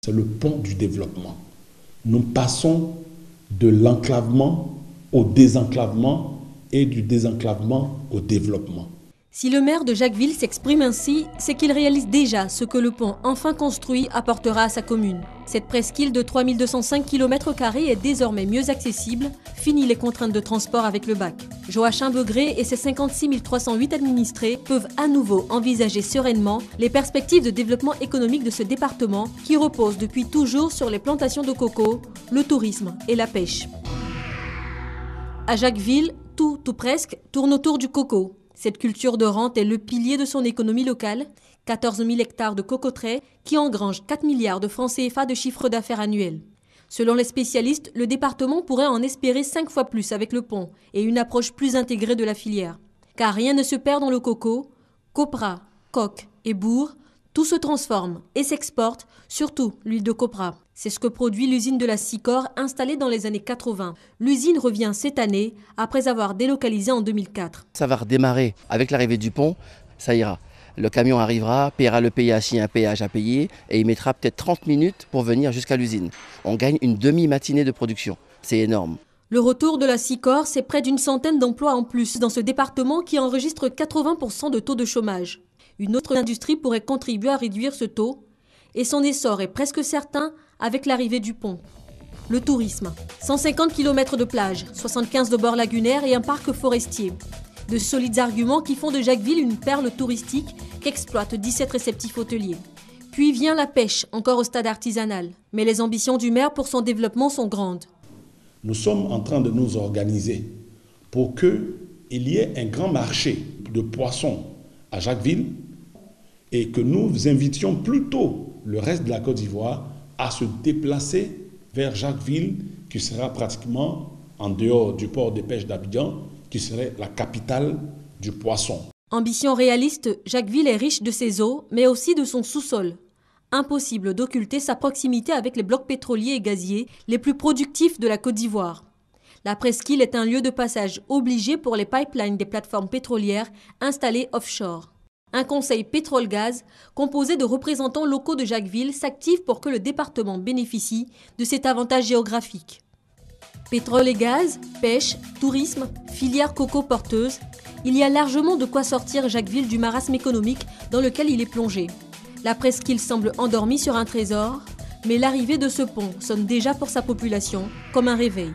C'est le pont du développement. Nous passons de l'enclavement au désenclavement et du désenclavement au développement. Si le maire de Jacquesville s'exprime ainsi, c'est qu'il réalise déjà ce que le pont enfin construit apportera à sa commune. Cette presqu'île de 3205 km² est désormais mieux accessible, fini les contraintes de transport avec le bac. Joachim Begré et ses 56 308 administrés peuvent à nouveau envisager sereinement les perspectives de développement économique de ce département qui repose depuis toujours sur les plantations de coco, le tourisme et la pêche. À Jacquesville, tout ou presque tourne autour du coco. Cette culture de rente est le pilier de son économie locale, 14 000 hectares de cocoteraies qui engrangent 4 milliards de francs CFA de chiffre d'affaires annuel. Selon les spécialistes, le département pourrait en espérer 5 fois plus avec le pont et une approche plus intégrée de la filière. Car rien ne se perd dans le coco, copra, coque et bourre, tout se transforme et s'exporte, surtout l'huile de copra. C'est ce que produit l'usine de la Sicor installée dans les années 80. L'usine revient cette année après avoir délocalisé en 2004. Ça va redémarrer avec l'arrivée du pont, ça ira. Le camion arrivera, paiera le péage s'il y a un péage à payer et il mettra peut-être 30 minutes pour venir jusqu'à l'usine. On gagne une demi-matinée de production, c'est énorme. Le retour de la Sicor, c'est près d'une centaine d'emplois en plus dans ce département qui enregistre 80% de taux de chômage. Une autre industrie pourrait contribuer à réduire ce taux et son essor est presque certain avec l'arrivée du pont. Le tourisme, 150 km de plage, 75 de bords lagunaires et un parc forestier. De solides arguments qui font de Jacquesville une perle touristique qu'exploitent 17 réceptifs hôteliers. Puis vient la pêche, encore au stade artisanal. Mais les ambitions du maire pour son développement sont grandes. Nous sommes en train de nous organiser pour qu'il y ait un grand marché de poissons à Jacquesville et que nous invitions plutôt le reste de la Côte d'Ivoire à se déplacer vers Jacquesville, qui sera pratiquement en dehors du port de pêche d'Abidjan, qui serait la capitale du poisson. Ambition réaliste, Jacquesville est riche de ses eaux, mais aussi de son sous-sol. Impossible d'occulter sa proximité avec les blocs pétroliers et gaziers les plus productifs de la Côte d'Ivoire. La presqu'île est un lieu de passage obligé pour les pipelines des plateformes pétrolières installées offshore. Un conseil pétrole-gaz, composé de représentants locaux de Jacquesville, s'active pour que le département bénéficie de cet avantage géographique. Pétrole et gaz, pêche, tourisme, filière coco porteuse, il y a largement de quoi sortir Jacquesville du marasme économique dans lequel il est plongé. La presqu'île semble endormie sur un trésor, mais l'arrivée de ce pont sonne déjà pour sa population comme un réveil.